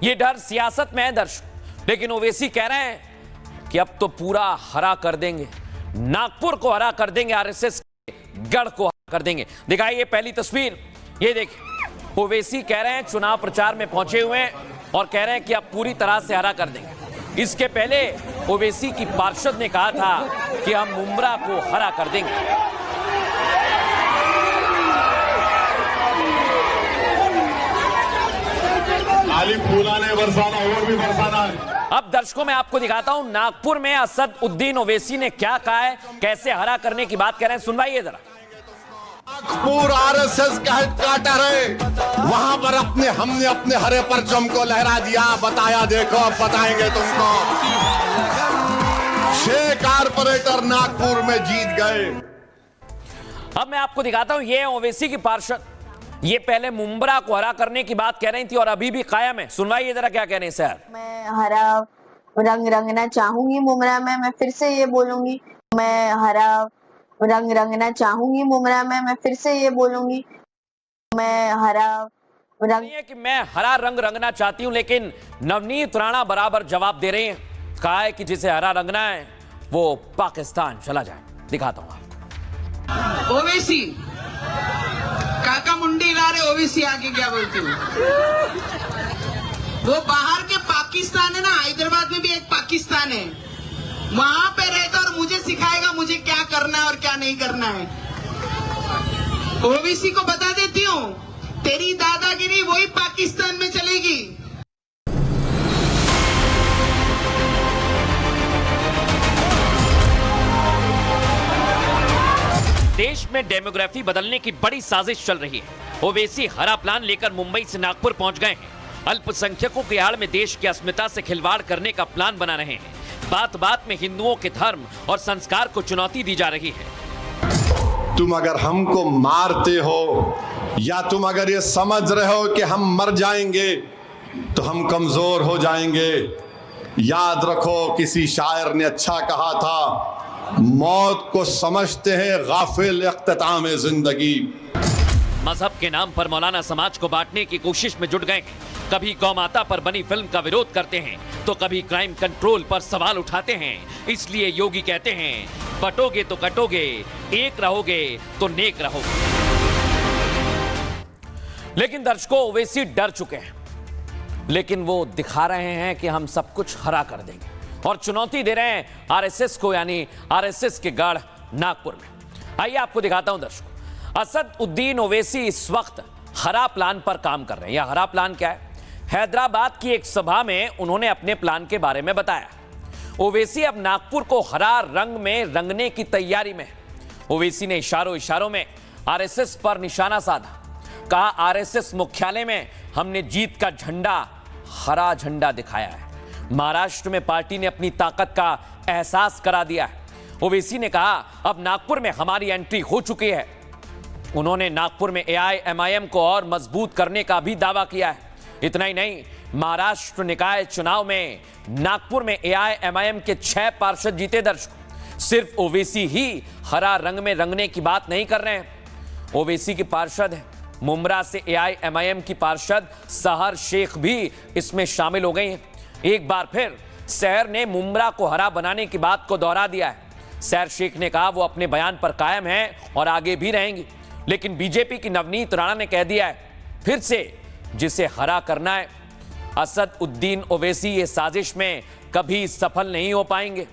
ये डर सियासत में है दर्शक, लेकिन ओवैसी कह रहे हैं कि अब तो पूरा हरा कर देंगे, नागपुर को हरा कर देंगे, आरएसएस के गढ़ को हरा कर देंगे। दिखाइए पहली तस्वीर, ये देखिए ओवैसी कह रहे हैं चुनाव प्रचार में पहुंचे हुए हैं और कह रहे हैं कि अब पूरी तरह से हरा कर देंगे। इसके पहले ओवैसी की पार्षद ने कहा था कि हम मुंब्रा को हरा कर देंगे। खाली फूलाने बरसाना और भी बरसाना है। अब दर्शकों मैं आपको दिखाता हूं नागपुर में असद उद्दीन ओवैसी ने क्या कहा है, कैसे हरा करने की बात कर रहे हैं, सुनवाइए जरा। नागपुर आरएसएस का हेडक्वार्टर है, वहां पर हमने अपने हरे परचम को लहरा दिया, बताया देखो अब बताएंगे तुमको। 6 कारपोरेटर नागपुर में जीत गए। अब मैं आपको दिखाता हूं ये ओवैसी की पार्षद, ये पहले मुंब्रा को हरा करने की बात कह रही थी और अभी भी कायम है। सुनवाइए जरा क्या कह रहे हैं सर। मैं हरा रंग रंगना चाहूंगी मुंब्रा में, मैं फिर से ये बोलूंगी, मैं हरा रंग रंगना चाहूंगी मुंब्रा में, मैं फिर से ये बोलूंगी, मैं हरा रंग। नहीं है कि मैं हरा रंग रंगना चाहती हूं, लेकिन नवनीत राणा बराबर जवाब दे रही हैं। कहा है कि जिसे हरा रंगना है वो पाकिस्तान चला जाए। दिखाता हूं आपको। ओवैसी काका मुंडी ला रहे, ओवैसी आगे क्या बोलते हो? वो बाहर के पाकिस्तान है ना, हैदराबाद में भी एक पाकिस्तान है, वहां पे रहता और मुझे सिखाएगा मुझे क्या करना है और क्या नहीं करना है। ओवैसी को बता देती हूँ तेरी दादागिरी वही पाकिस्तान में चलेगी। देश में डेमोग्राफी बदलने की बड़ी साजिश चल रही है। ओवैसी हरा प्लान लेकर मुंबई से नागपुर पहुंच गए हैं। अल्पसंख्यकों की आड़ में देश की अस्मिता से खिलवाड़ करने का प्लान बना रहे हैं। बात बात में हिंदुओं के धर्म और संस्कार को चुनौती दी जा रही है। तुम अगर हमको मारते हो या तुम अगर ये समझ रहे हो कि हम मर जाएंगे तो हम कमजोर हो जाएंगे। याद रखो किसी शायर ने अच्छा कहा था, मौत को समझते हैं गाफिल इख्तिताम जिंदगी। मजहब के नाम पर मौलाना समाज को बांटने की कोशिश में जुट गए हैं। कभी गौ माता पर बनी फिल्म का विरोध करते हैं तो कभी क्राइम कंट्रोल पर सवाल उठाते हैं। इसलिए योगी कहते हैं बटोगे तो कटोगे, एक रहोगे तो नेक रहोगे। लेकिन दर्शकों ओवैसी डर चुके हैं, लेकिन वो दिखा रहे हैं कि हम सब कुछ हरा कर देंगे और चुनौती दे रहे हैं आरएसएस को, यानी आरएसएस के गढ़ नागपुर में। आइए आपको दिखाता हूं दर्शकों, असद उद्दीन ओवैसी इस वक्त हरा प्लान पर काम कर रहे हैं। यह हरा प्लान क्या है? हैदराबाद की एक सभा में उन्होंने अपने प्लान के बारे में बताया। ओवैसी अब नागपुर को हरा रंग में रंगने की तैयारी में है। ओवैसी ने इशारों में आरएसएस पर निशाना साधा। कहा आरएसएस मुख्यालय में हमने जीत का झंडा, हरा झंडा दिखाया है। महाराष्ट्र में पार्टी ने अपनी ताकत का एहसास करा दिया है। ओवैसी ने कहा अब नागपुर में हमारी एंट्री हो चुकी है। उन्होंने नागपुर में एआईएमआईएम को और मजबूत करने का भी दावा किया है। इतना ही नहीं, महाराष्ट्र निकाय चुनाव में नागपुर में एआईएमआईएम के 6 पार्षद जीते। दर्शकों सिर्फ ओवैसी ही हरा रंग में रंगने की बात नहीं कर रहे हैं। ओवैसी की पार्षद है मुंब्रा से एआईएमआईएम की पार्षद सहर शेख भी इसमें शामिल हो गई हैं। एक बार फिर सहर ने मुंब्रा को हरा बनाने की बात को दोहरा दिया है। सहर शेख ने कहा वो अपने बयान पर कायम हैं और आगे भी रहेंगी। लेकिन बीजेपी की नवनीत राणा ने कह दिया है फिर से जिसे हरा करना है। असद उद्दीन ओवैसी ये साजिश में कभी सफल नहीं हो पाएंगे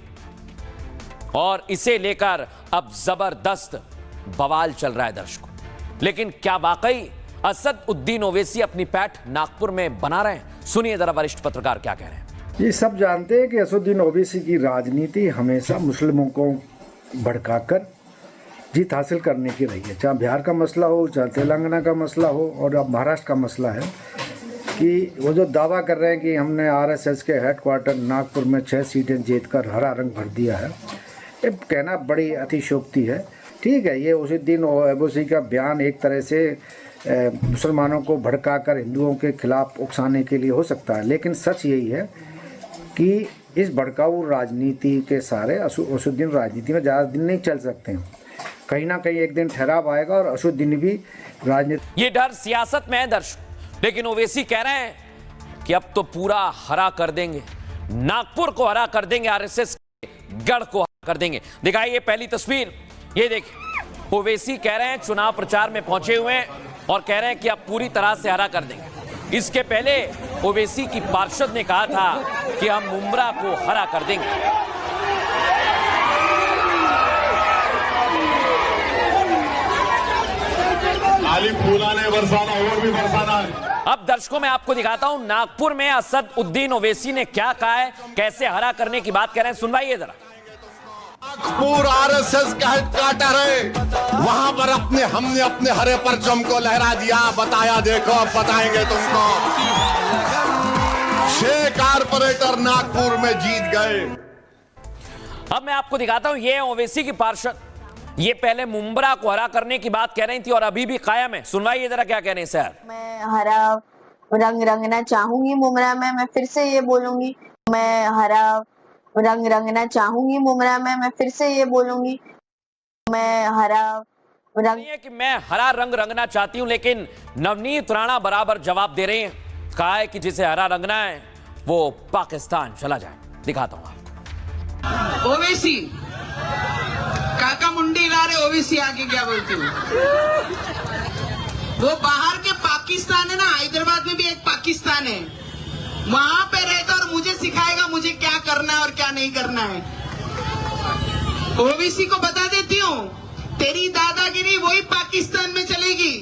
और इसे लेकर अब जबरदस्त बवाल चल रहा है दर्शकों। लेकिन क्या वाकई असद उद्दीन ओवैसी अपनी पैठ नागपुर में बना रहे हैं? सुनिए जरा वरिष्ठ पत्रकार क्या कह रहे हैं। ये सब जानते हैं कि असदुद्दीन ओवैसी की राजनीति हमेशा मुस्लिमों को भड़काकर जीत हासिल करने की रही है। चाहे बिहार का मसला हो, चाहे तेलंगाना का मसला हो और अब महाराष्ट्र का मसला है कि वो जो दावा कर रहे हैं कि हमने आरएसएस के हेडक्वार्टर नागपुर में 6 सीटें जीतकर हरा रंग भर दिया है, ये कहना बड़ी अतिशयोक्ति है। ठीक है, ये असदुद्दीन ओवैसी का बयान एक तरह से मुसलमानों को भड़काकर हिंदुओं के खिलाफ उकसाने के लिए हो सकता है, लेकिन सच यही है कि इस भड़काऊ राजनीति के सहारे असदुद्दीन राजनीति में ज़्यादा दिन नहीं चल सकते हैं। कहीं ना कहीं एक दिन ठहराव आएगा और असदुद्दीन भी राजनीति। ये डर सियासत में है दर्शक, लेकिन ओवैसी कह रहे हैं कि अब तो पूरा हरा कर देंगे, नागपुर को हरा कर देंगे, आरएसएस के गढ़ को हरा कर देंगे। दिखाइए पहली तस्वीर, ये देखिए ओवैसी कह रहे हैं, चुनाव प्रचार में पहुंचे हुए हैं और कह रहे हैं कि अब पूरी तरह से हरा कर देंगे। इसके पहले ओवैसी की पार्षद ने कहा था कि हम मुंब्रा को हरा कर देंगे। खाली फूला नहीं बरसाना, और भी बरसाना है। अब दर्शकों मैं आपको दिखाता हूं नागपुर में असद उद्दीन ओवैसी ने क्या कहा है, कैसे हरा करने की बात कर रहे हैं, सुनवाइए जरा। नागपुर आरएसएस का हेडक्वार्टर है, वहां पर हमने अपने हरे परचम को लहरा दिया, बताया देखो अब बताएंगे तुमको। 6 कारपोरेटर नागपुर में जीत गए। अब मैं आपको दिखाता हूं ये ओवैसी की पार्षद, ये पहले मुंब्रा को हरा करने की बात कह रही थी और अभी भी कायम है। सुनवाइए जरा क्या कह रहे हैं सर। मैं हरा रंग रंगना चाहूंगी मुमरा में, मैं फिर से ये बोलूंगी। मैं हरा रंग रंगना चाहूंगी मुमरा में, मैं फिर से ये बोलूंगी। मैं हरा रंग नहीं है कि मैं हरा रंग रंगना चाहती हूं, लेकिन नवनीत राणा बराबर जवाब दे रही हैं। कहा है कि जिसे हरा रंगना है वो पाकिस्तान चला जाए। दिखाता हूं आपको। ओवैसी काका मुंडी ला रहे, ओवैसी आगे क्या बोलते हो? वो बाहर के पाकिस्तान है ना, हैदराबाद में भी एक पाकिस्तान है, वहां पे रहता और मुझे सिखाएगा मुझे क्या करना है और क्या नहीं करना है। ओवैसी को बता देती हूँ, तेरी दादागिरी वही पाकिस्तान में चलेगी।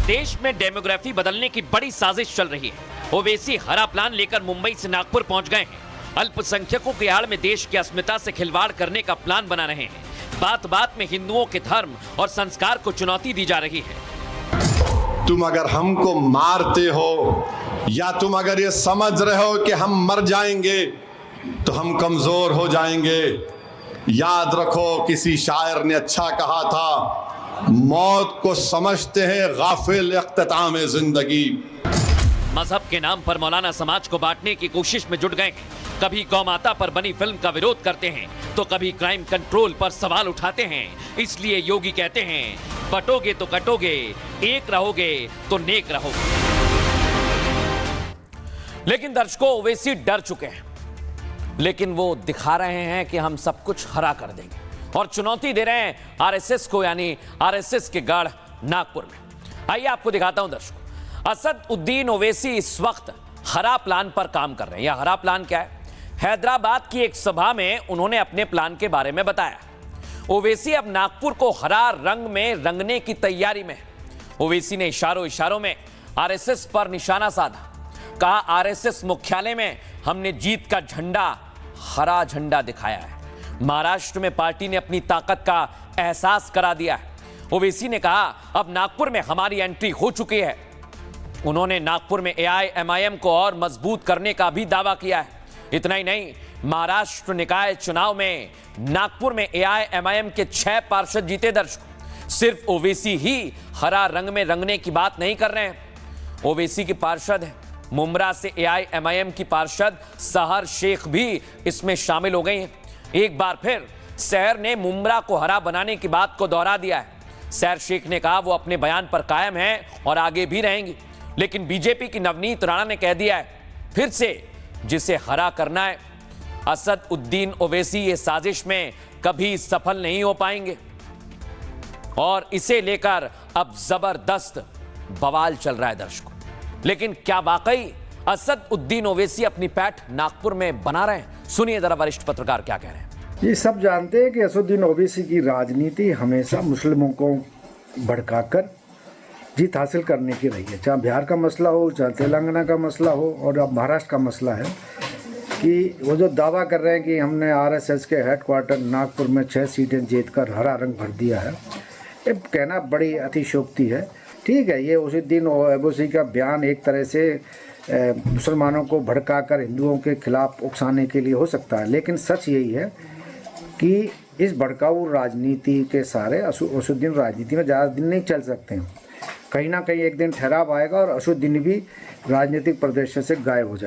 देश में डेमोग्राफी बदलने की बड़ी साजिश चल रही है। ओवैसी हरा प्लान लेकर मुंबई से नागपुर पहुंच गए हैं। अल्पसंख्यकों की आड़ में देश की अस्मिता से खिलवाड़ करने का प्लान बना रहे हैं। बात बात में हिंदुओं के धर्म और संस्कार को चुनौती दी जा रही है। तुम अगर हमको मारते हो या तुम अगर ये समझ रहे हो कि हम मर जाएंगे तो हम कमजोर हो जाएंगे। याद रखो, किसी शायर ने अच्छा कहा था, मौत को समझते हैं गाफिल इख्तिताम जिंदगी। मजहब के नाम पर मौलाना समाज को बांटने की कोशिश में जुट गए हैं। कभी गौ-माता पर बनी फिल्म का विरोध करते हैं तो कभी क्राइम कंट्रोल पर सवाल उठाते हैं। इसलिए योगी कहते हैं, बटोगे तो कटोगे, एक रहोगे तो नेक रहोगे। लेकिन दर्शकों ओवैसी डर चुके हैं, लेकिन वो दिखा रहे हैं कि हम सब कुछ हरा कर देंगे और चुनौती दे रहे हैं आरएसएस को, यानी आरएसएस के गढ़ नागपुर में। आइए आपको दिखाता हूं दर्शकों। असद उद्दीन ओवैसी इस वक्त हरा प्लान पर काम कर रहे हैं। यह हरा प्लान क्या है? हैदराबाद की एक सभा में उन्होंने अपने प्लान के बारे में बताया। ओवैसी अब नागपुर को हरा रंग में रंगने की तैयारी में। ओवैसी ने इशारों में आरएसएस पर निशाना साधा। कहा, आरएसएस मुख्यालय में हमने जीत का झंडा, हरा झंडा दिखाया है। महाराष्ट्र में पार्टी ने अपनी ताकत का एहसास करा दिया है। ओवैसी ने कहा, अब नागपुर में हमारी एंट्री हो चुकी है। उन्होंने नागपुर में एआईएमआईएम को और मजबूत करने का भी दावा किया है। इतना ही नहीं, महाराष्ट्र निकाय चुनाव में नागपुर में एआईएमआईएम के 6 पार्षद जीते। दर्शकों, सिर्फ ओवैसी ही हरा रंग में रंगने की बात नहीं कर रहे हैं। ओवैसी की पार्षद है मुंब्रा से एआईएमआईएम की पार्षद सहर शेख भी इसमें शामिल हो गई हैं। एक बार फिर सहर ने मुंब्रा को हरा बनाने की बात को दोहरा दिया है। सहर शेख ने कहा वो अपने बयान पर कायम हैं और आगे भी रहेंगी। लेकिन बीजेपी की नवनीत राणा ने कह दिया है फिर से, जिसे हरा करना है। असद उद्दीन ओवैसी ये साजिश में कभी सफल नहीं हो पाएंगे और इसे लेकर अब जबरदस्त बवाल चल रहा है दर्शकों। लेकिन क्या वाकई असद उद्दीन ओवैसी अपनी पैठ नागपुर में बना रहे हैं? सुनिए जरा वरिष्ठ पत्रकार क्या कह रहे हैं। ये सब जानते हैं कि असदुद्दीन ओवैसी की राजनीति हमेशा मुस्लिमों को भड़काकर जीत हासिल करने की रही है। चाहे बिहार का मसला हो, चाहे तेलंगाना का मसला हो, और अब महाराष्ट्र का मसला है कि वो जो दावा कर रहे हैं कि हमने आरएसएस के हेडक्वार्टर नागपुर में 6 सीटें जीतकर हरा रंग भर दिया है, ये कहना बड़ी अतिशयोक्ति है। ठीक है, ये असदुद्दीन ओवैसी का बयान एक तरह से मुसलमानों को भड़काकर हिंदुओं के खिलाफ उकसाने के लिए हो सकता है, लेकिन सच यही है कि इस भड़काऊ राजनीति के सारे असदुद्दीन राजनीति में ज़्यादा दिन नहीं चल सकते हैं। कहीं ना कहीं एक दिन ठहराव आएगा और असदुद्दीन भी राजनीतिक प्रदर्शन से गायब हो जाएगा।